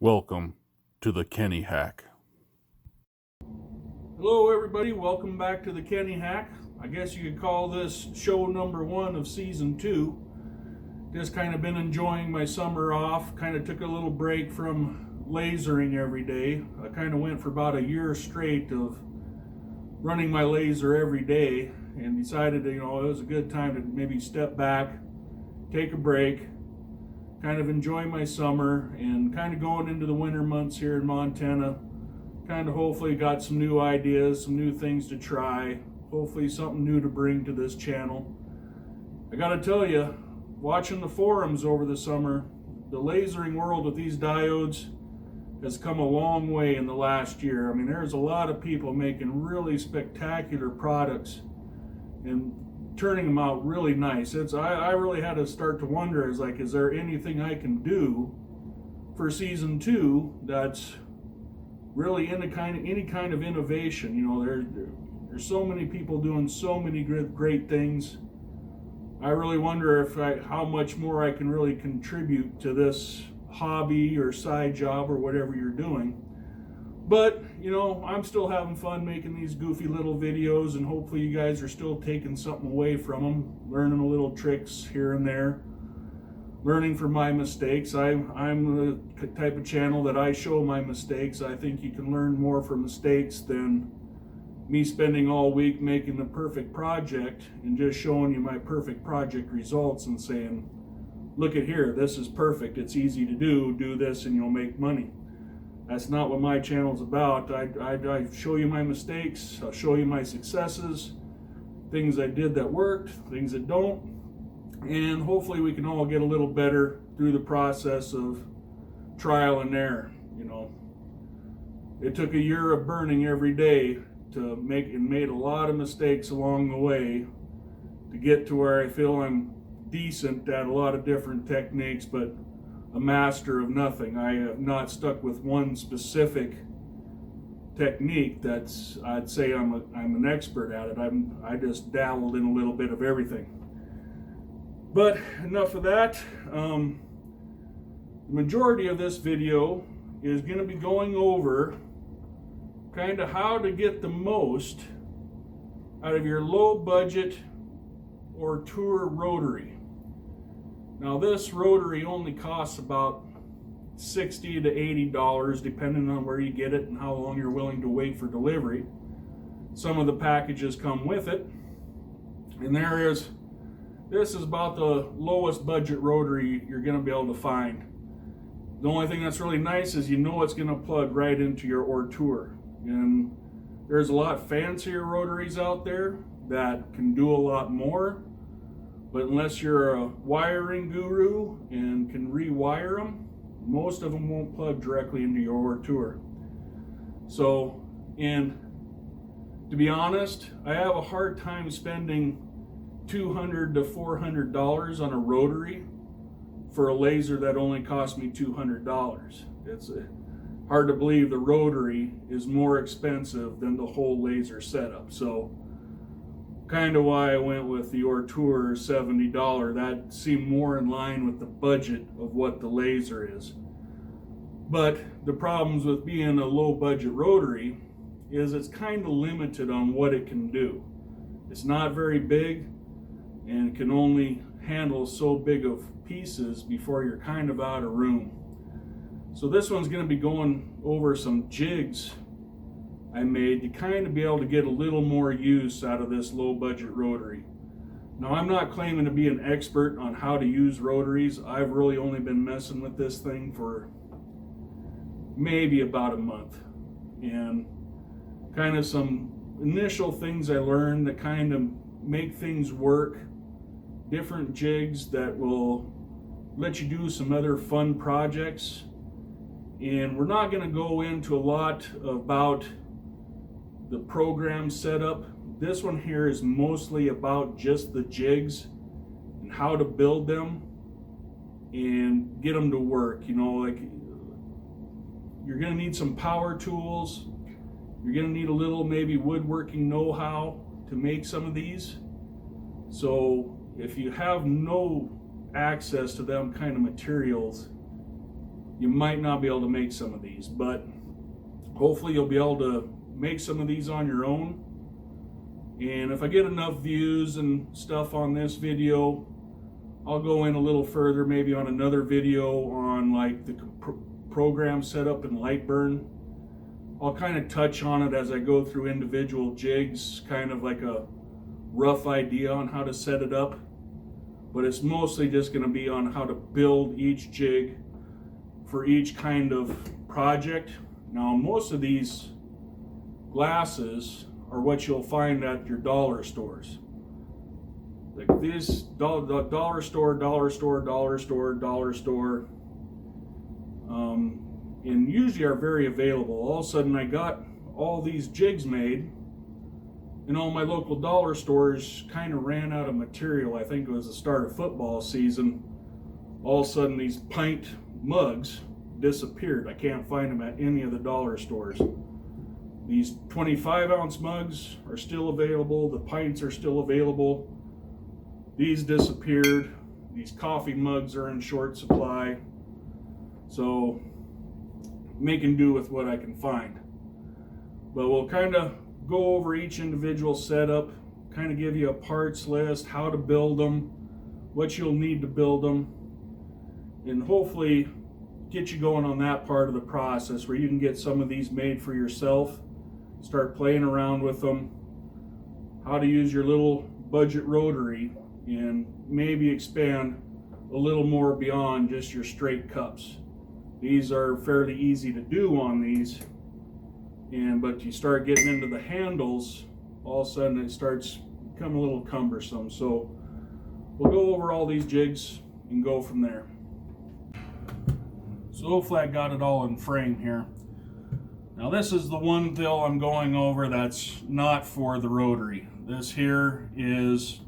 Welcome to the Kenny Hack. Hello everybody, welcome back to the Kenny Hack. I guess you could call this show number 1 of season 2. Just kind of been enjoying my summer off, kind of took a little break from lasering every day. I kind of went for about a year straight of running my laser every day and decided that, it was a good time to maybe step back, take a break, kind of enjoy my summer, and kind of going into the winter months here in Montana, kind of hopefully got some new ideas, some new things to try, hopefully something new to bring to this channel. I gotta tell you, watching the forums over the summer, the lasering world with these diodes has come a long way in the last year. I mean, there's a lot of people making really spectacular products and turning them out really nice. I really had to start to wonder, is there anything I can do for season 2 that's really any kind of innovation? There's so many people doing so many great things. I really wonder how much more I can really contribute to this hobby or side job or whatever you're doing. But, I'm still having fun making these goofy little videos, and hopefully you guys are still taking something away from them, learning a little tricks here and there, learning from my mistakes. I'm the type of channel that I show my mistakes. I think you can learn more from mistakes than me spending all week making the perfect project and just showing you my perfect project results and saying, look at here, this is perfect, it's easy to do this and you'll make money. That's not what my channel's about. I show you my mistakes, I'll show you my successes, things I did that worked, things that don't, and hopefully we can all get a little better through the process of trial and error. It took a year of burning every day to made a lot of mistakes along the way to get to where I feel I'm decent at a lot of different techniques, but a master of nothing. I have not stuck with one specific technique that's I'd say I'm an expert at it. I just dabbled in a little bit of everything. But enough of that. The majority of this video is going to be going over kind of how to get the most out of your low budget Ortur rotary. Now this rotary only costs about $60 to $80 depending on where you get it and how long you're willing to wait for delivery. Some of the packages come with it, and this is about the lowest budget rotary you're going to be able to find. The only thing that's really nice is it's going to plug right into your Ortur. And there's a lot fancier rotaries out there that can do a lot more, but unless you're a wiring guru and can rewire them, most of them won't plug directly into your Ortur. So, and to be honest, I have a hard time spending $200 to $400 on a rotary for a laser that only cost me $200. It's hard to believe the rotary is more expensive than the whole laser setup. So kind of why I went with the Ortur $70. That seemed more in line with the budget of what the laser is. But the problems with being a low budget rotary is it's kind of limited on what it can do. It's not very big and can only handle so big of pieces before you're kind of out of room. So this one's going to be going over some jigs I made to kind of be able to get a little more use out of this low budget rotary. Now I'm not claiming to be an expert on how to use rotaries. I've really only been messing with this thing for maybe about a month, and kind of some initial things I learned that kind of make things work, different jigs that will let you do some other fun projects. And we're not going to go into a lot about the program setup. This one here is mostly about just the jigs and how to build them and get them to work. You're going to need some power tools. You're going to need a little maybe woodworking know-how to make some of these. So if you have no access to them kind of materials, you might not be able to make some of these, but hopefully you'll be able to make some of these on your own. And if I get enough views and stuff on this video, I'll go in a little further, maybe on another video on like the program setup in Lightburn. I'll kind of touch on it as I go through individual jigs, kind of like a rough idea on how to set it up. But it's mostly just going to be on how to build each jig for each kind of project. Now, most of these glasses are what you'll find at your dollar stores. Like this dollar store, and usually are very available. All of a sudden I got all these jigs made, and all my local dollar stores kind of ran out of material. I think it was the start of football season. All of a sudden these pint mugs disappeared. I can't find them at any of the dollar stores. These 25-ounce mugs are still available. The pints are still available. These disappeared. These coffee mugs are in short supply. So making do with what I can find. But we'll kind of go over each individual setup, kind of give you a parts list, how to build them, what you'll need to build them, and hopefully get you going on that part of the process where you can get some of these made for yourself, start playing around with them, how to use your little budget rotary, and maybe expand a little more beyond just your straight cups. These are fairly easy to do on these, but you start getting into the handles, all of a sudden it starts becoming a little cumbersome. So we'll go over all these jigs and go from there. So hopefully I got it all in frame here. Now this is the one thing I'm going over that's not for the rotary. This here is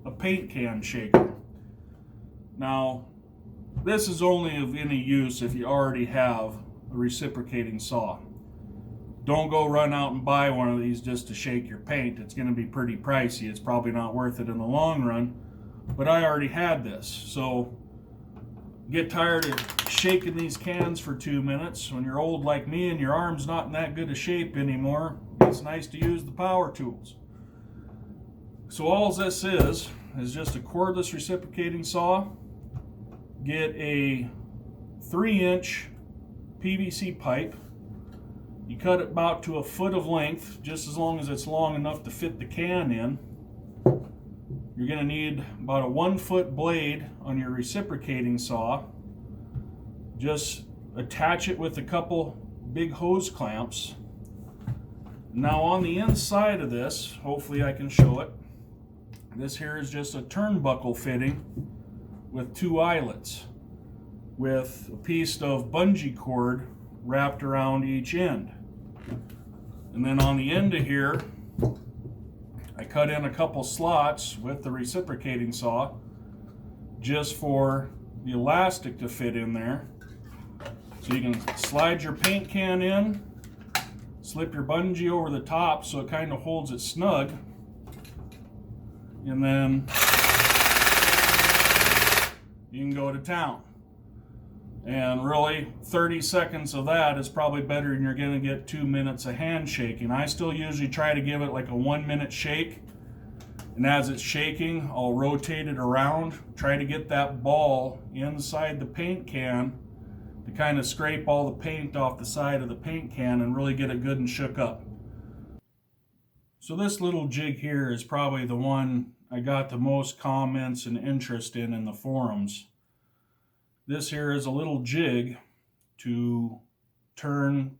a paint can shaker. Now this is only of any use if you already have a reciprocating saw. Don't go run out and buy one of these just to shake your paint. It's going to be pretty pricey. It's probably not worth it in the long run, but I already had this. So get tired of shaking these cans for 2 minutes. When you're old like me and your arm's not in that good a shape anymore, it's nice to use the power tools. So all this is just a cordless reciprocating saw. Get a 3-inch PVC pipe. You cut it about to a foot of length, just as long as it's long enough to fit the can in. You're going to need about a 1-foot blade on your reciprocating saw. Just attach it with a couple big hose clamps. Now on the inside of this, hopefully I can show it, this here is just a turnbuckle fitting with 2 eyelets with a piece of bungee cord wrapped around each end. And then on the end of here, I cut in a couple slots with the reciprocating saw just for the elastic to fit in there. So you can slide your paint can in, slip your bungee over the top so it kind of holds it snug, and then you can go to town. And really 30 seconds of that is probably better than you're going to get 2 minutes of hand shaking. I still usually try to give it like a 1-minute shake, and as it's shaking I'll rotate it around, try to get that ball inside the paint can to kind of scrape all the paint off the side of the paint can and really get it good and shook up. So this little jig here is probably the one I got the most comments and interest in the forums. This here is a little jig to turn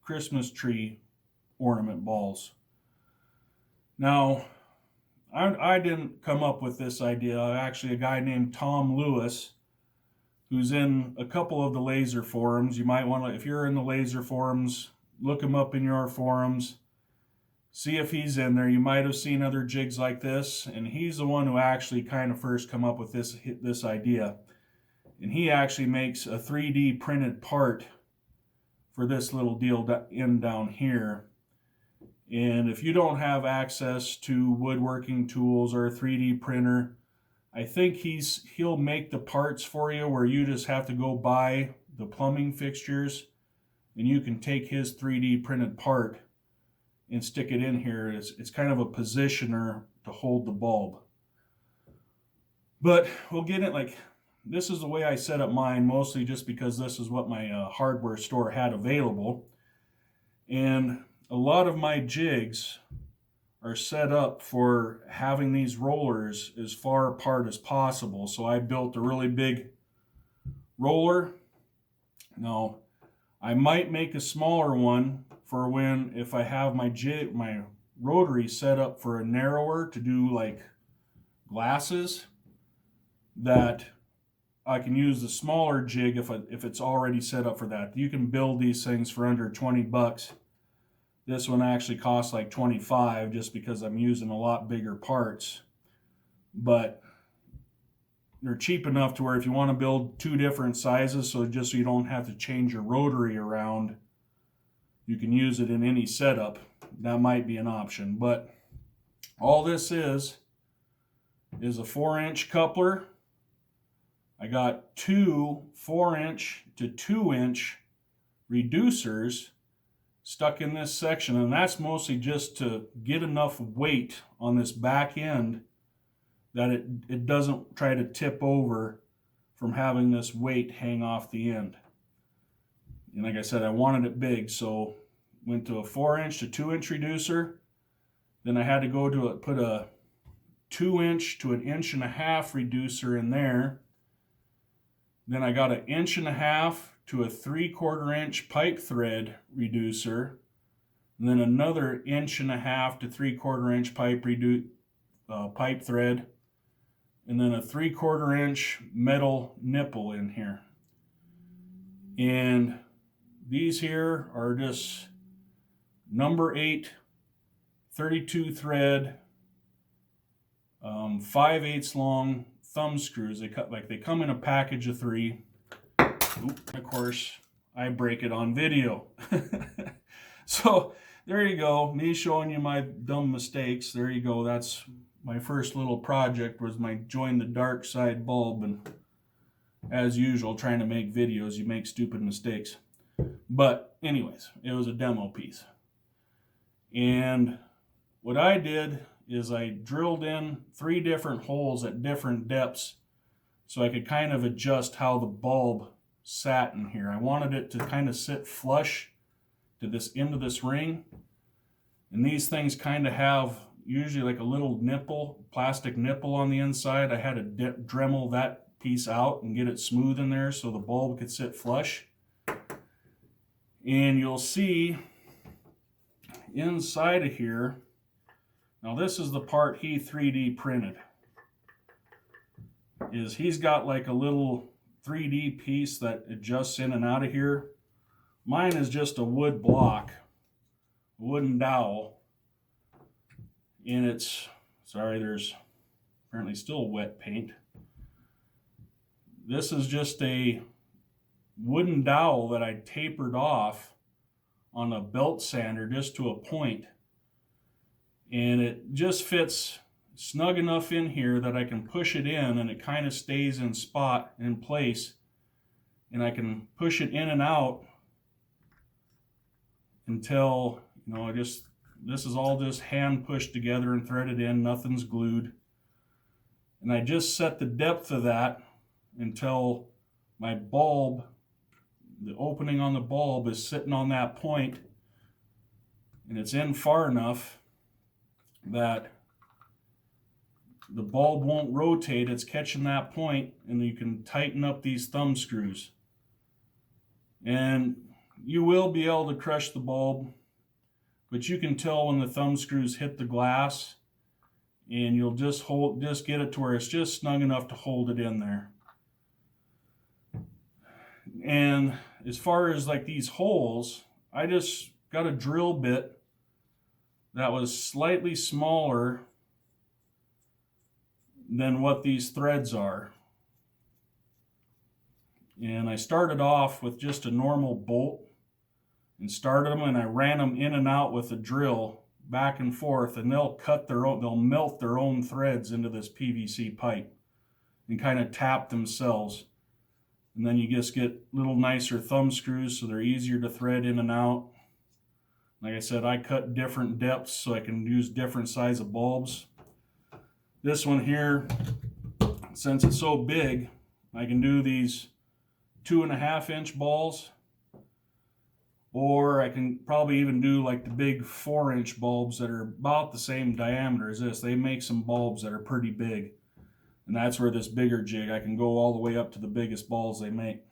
Christmas tree ornament balls. Now, I didn't come up with this idea. Actually, a guy named Tom Lewis, who's in a couple of the laser forums. You might want to, if you're in the laser forums, look him up in your forums. See if he's in there. You might have seen other jigs like this, and he's the one who actually kind of first come up with this idea. And he actually makes a 3D printed part for this little deal down here. And if you don't have access to woodworking tools or a 3D printer, I think he'll make the parts for you where you just have to go buy the plumbing fixtures, and you can take his 3D printed part and stick it in here. It's kind of a positioner to hold the bulb. But we'll get it, like, this is the way I set up mine, mostly just because this is what my hardware store had available. And a lot of my jigs are set up for having these rollers as far apart as possible. So I built a really big roller. Now, I might make a smaller one for when, if I have my rotary set up for a narrower to do like glasses, that I can use the smaller jig if it's already set up for that. You can build these things for under 20 bucks. This one actually costs like 25 just because I'm using a lot bigger parts. But they're cheap enough to where if you want to build two different sizes, so just so you don't have to change your rotary around, you can use it in any setup. That might be an option. But all this is a 4-inch coupler. I got two 4-inch to 2-inch reducers stuck in this section, and that's mostly just to get enough weight on this back end that it doesn't try to tip over from having this weight hang off the end. And like I said, I wanted it big, so went to a 4-inch to 2-inch reducer. Then I had to go to put a 2-inch to 1.5 inch reducer in there. Then I got 1.5 inch to a 3/4 inch pipe thread reducer, and then another 1.5 inch to 3/4 inch pipe thread, and then a 3/4 inch metal nipple in here. And these here are just number 8 32 thread 5/8 long thumb screws. They come in a package of 3. Of course, I break it on video. So there you go, me showing you my dumb mistakes. There you go, that's my first little project, was my join the dark side bulb. And as usual, trying to make videos, you make stupid mistakes. But anyways, it was a demo piece. And what I did is I drilled in 3 different holes at different depths so I could kind of adjust how the bulb sat in here. I wanted it to kind of sit flush to this end of this ring, and these things kind of have usually like a little nipple, plastic nipple on the inside. I had to Dremel that piece out and get it smooth in there so the bulb could sit flush. And you'll see inside of here, now this is the part he 3D printed, is he's got like a little 3D piece that adjusts in and out of here. Mine is just a wood block, wooden dowel, and it's, sorry, there's apparently still wet paint. This is just a wooden dowel that I tapered off on a belt sander just to a point, and it just fits snug enough in here that I can push it in and it kind of stays in place, and I can push it in and out until, you know, this is all just hand pushed together and threaded in, nothing's glued. And I just set the depth of that until my bulb, the opening on the bulb, is sitting on that point, and it's in far enough that the bulb won't rotate. It's catching that point, and you can tighten up these thumb screws. And you will be able to crush the bulb, but you can tell when the thumb screws hit the glass, and you'll just get it to where it's just snug enough to hold it in there. And as far as like these holes, I just got a drill bit that was slightly smaller than what these threads are. And I started off with just a normal bolt and started them, and I ran them in and out with a drill back and forth, and they'll melt their own threads into this PVC pipe and kind of tap themselves. And then you just get little nicer thumb screws so they're easier to thread in and out. Like I said, I cut different depths so I can use different size of bulbs. This one here, since it's so big, I can do these 2.5-inch balls, or I can probably even do like the big 4-inch bulbs that are about the same diameter as this. They make some bulbs that are pretty big, and that's where this bigger jig, I can go all the way up to the biggest balls they make.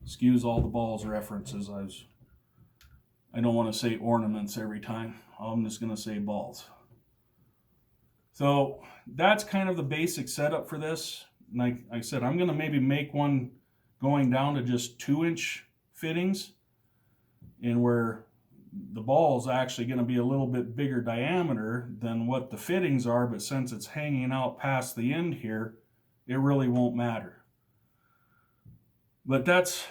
Excuse all the balls references. I don't want to say ornaments every time. I'm just going to say balls. So that's kind of the basic setup for this. Like I said, I'm going to maybe make one going down to just 2-inch fittings, and where the ball is actually going to be a little bit bigger diameter than what the fittings are, but since it's hanging out past the end here, it really won't matter. But that's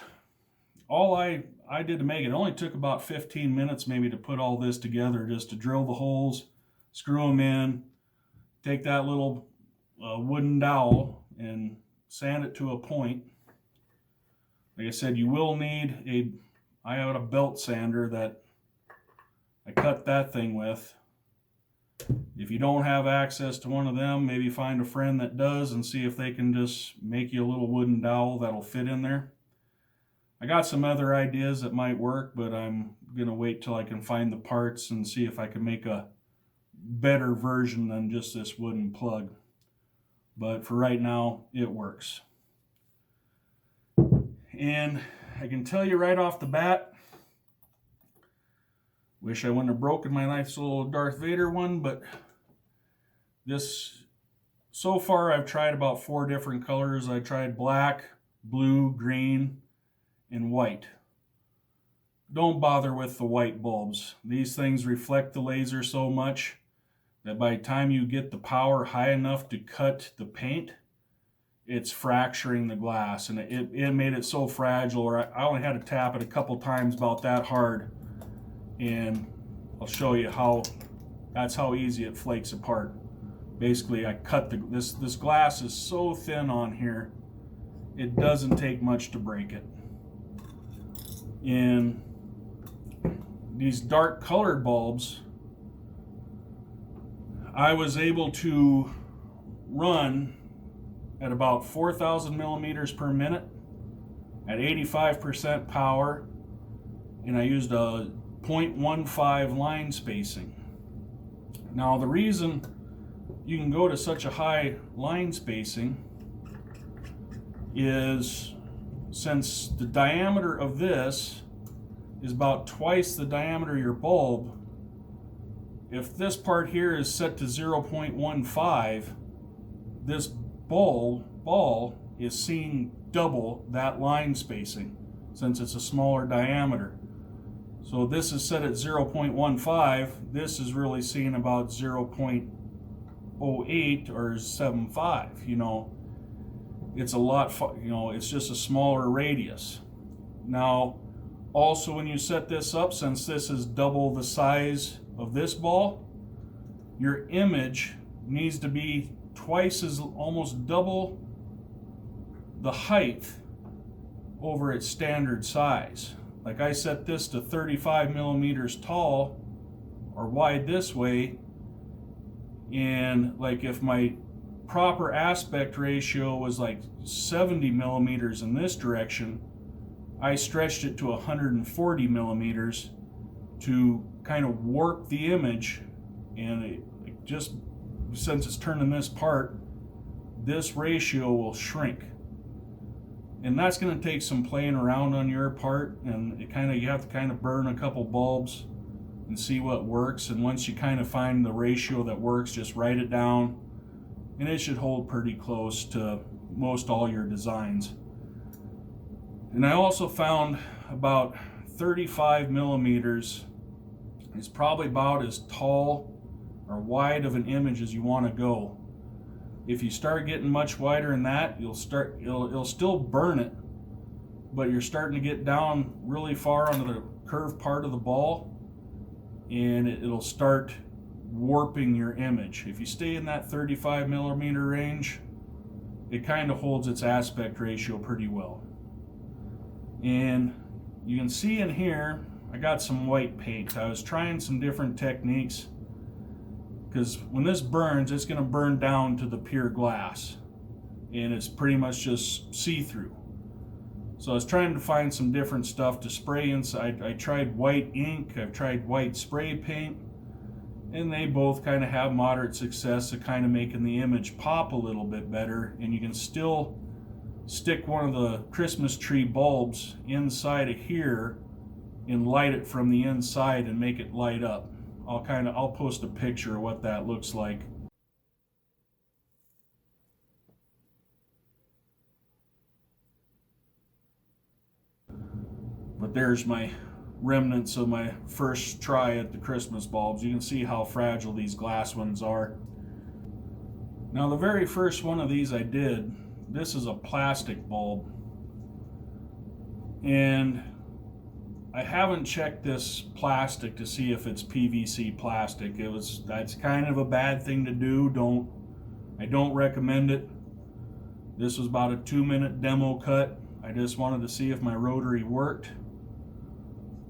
all I did to make it. It only took about 15 minutes maybe to put all this together, just to drill the holes, screw them in, take that little wooden dowel and sand it to a point. Like I said, you will need I have a belt sander that I cut that thing with. If you don't have access to one of them, maybe find a friend that does and see if they can just make you a little wooden dowel that'll fit in there. I got some other ideas that might work, but I'm going to wait till I can find the parts and see if I can make a better version than just this wooden plug. But for right now, it works. And I can tell you right off the bat, wish I wouldn't have broken my nice little Darth Vader one, but this, so far I've tried about 4 different colors. I tried black, blue, green, and white. Don't bother with the white bulbs. These things reflect the laser so much that by the time you get the power high enough to cut the paint, it's fracturing the glass, and it made it so fragile, or I only had to tap it a couple times about that hard, and I'll show you that's how easy it flakes apart. Basically, I cut this glass is so thin on here, it doesn't take much to break it. In these dark colored bulbs, I was able to run at about 4,000 millimeters per minute at 85% power, and I used a 0.15 line spacing. Now the reason you can go to such a high line spacing is since the diameter of this is about twice the diameter of your bulb. If this part here is set to 0.15, this ball is seeing double that line spacing since it's a smaller diameter. So this is set at 0.15, this is really seeing about 0.08 or 75, you know. It's a lot, you know, it's just a smaller radius. Now, also when you set this up, since this is double the size of this ball, your image needs to be twice as, almost double the height over its standard size. Like I set this to 35 millimeters tall or wide this way, and like if my proper aspect ratio was like 70 millimeters in this direction, I stretched it to 140 millimeters to kind of warp the image, and it just, since it's turning this part, this ratio will shrink. And that's going to take some playing around on your part, and you have to kind of burn a couple bulbs and see what works. And once you kind of find the ratio that works, just write it down, and it should hold pretty close to most all your designs. And I also found about 35 millimeters is probably about as tall or wide of an image as you want to go. If you start getting much wider than that, it'll still burn it, but you're starting to get down really far onto the curved part of the ball, and it'll start warping your image. If you stay in that 35 millimeter range, it kind of holds its aspect ratio pretty well. And you can see in here, I got some white paint. I was trying some different techniques because when this burns, it's going to burn down to the pure glass. And it's pretty much just see-through. So I was trying to find some different stuff to spray inside. I tried white ink, I've tried white spray paint, and they both kind of have moderate success at kind of making the image pop a little bit better. And you can still stick one of the Christmas tree bulbs inside of here and light it from the inside and make it light up. I'll post a picture of what that looks like. But there's my remnants of my first try at the Christmas bulbs. You can see how fragile these glass ones are. Now the very first one of these I did, this is a plastic bulb. And I haven't checked this plastic to see if it's PVC plastic. That's kind of a bad thing to do. I don't recommend it. This was about a 2-minute demo cut. I just wanted to see if my rotary worked.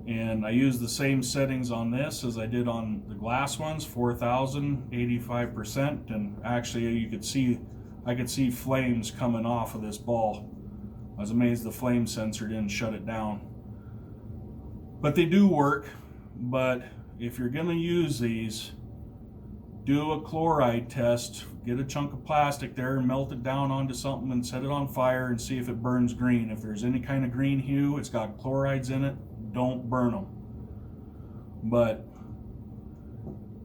And I used the same settings on this as I did on the glass ones, 4,000, 85%, and actually I could see flames coming off of this ball. I was amazed the flame sensor didn't shut it down. But they do work, but if you're gonna use these, do a chloride test, get a chunk of plastic there and melt it down onto something and set it on fire and see if it burns green. If there's any kind of green hue, it's got chlorides in it, don't burn them. But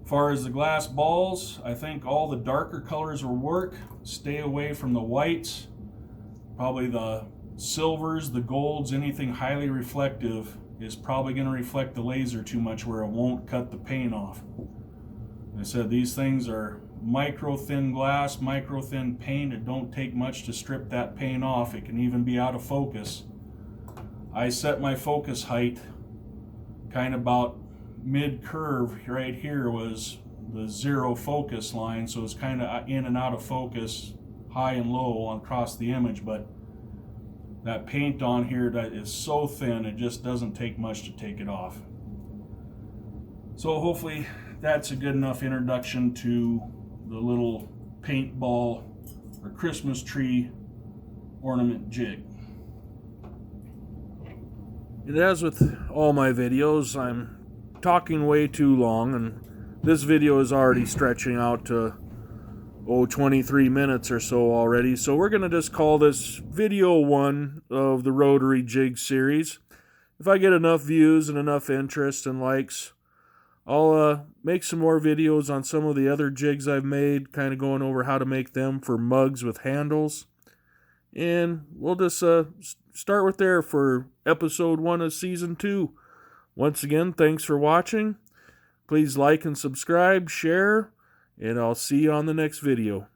as far as the glass balls, I think all the darker colors will work. Stay away from the whites, probably the silvers, the golds, anything highly reflective is probably going to reflect the laser too much where it won't cut the paint off. I said these things are micro thin glass, micro thin paint. It don't take much to strip that paint off. It can even be out of focus. I set my focus height kind of about mid curve. Right here was the zero focus line, so it's kind of in and out of focus, high and low across the image. But that paint on here that is so thin, it just doesn't take much to take it off. So hopefully that's a good enough introduction to the little paintball or Christmas tree ornament jig. And as with all my videos, I'm talking way too long, and this video is already stretching out to 23 minutes or so already. So we're going to just call this video 1 of the Rotary Jig series. If I get enough views and enough interest and likes, I'll make some more videos on some of the other jigs I've made, kind of going over how to make them for mugs with handles. And we'll just start with there for episode 1 of season 2. Once again, thanks for watching. Please like and subscribe, share, and I'll see you on the next video.